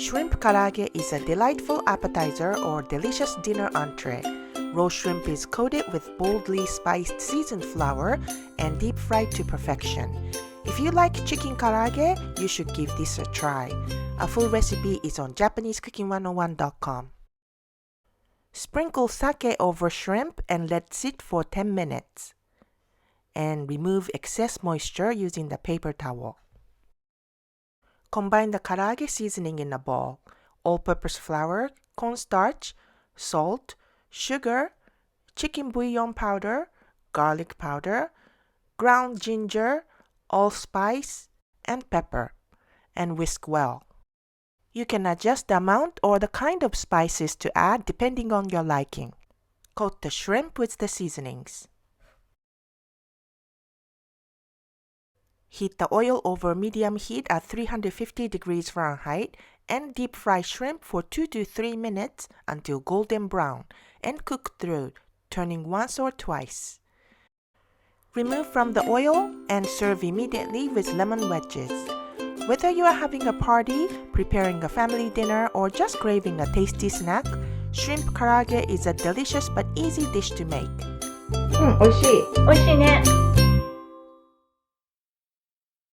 Shrimp karaage is a delightful appetizer or delicious dinner entree. Raw shrimp is coated with boldly spiced seasoned flour and deep fried to perfection. If you like chicken karaage, you should give this a try. A full recipe is on JapaneseCooking101.com. Sprinkle sake over shrimp and let sit for 10 minutes. And remove excess moisture using the paper towel. Combine the karaage seasoning in a bowl. All-purpose flour, cornstarch, salt, sugar, chicken bouillon powder, garlic powder, ground ginger, allspice, and pepper, and whisk well. You can adjust the amount or the kind of spices to add depending on your liking. Coat the shrimp with the seasonings. Heat the oil over medium heat at 350 degrees Fahrenheit and deep fry shrimp for 2 to 3 minutes until golden brown and cook through, turning once or twice. Remove from the oil and serve immediately with lemon wedges. Whether you are having a party, preparing a family dinner, or just craving a tasty snack, shrimp karaage is a delicious but easy dish to make. 美味しい。美味しいね。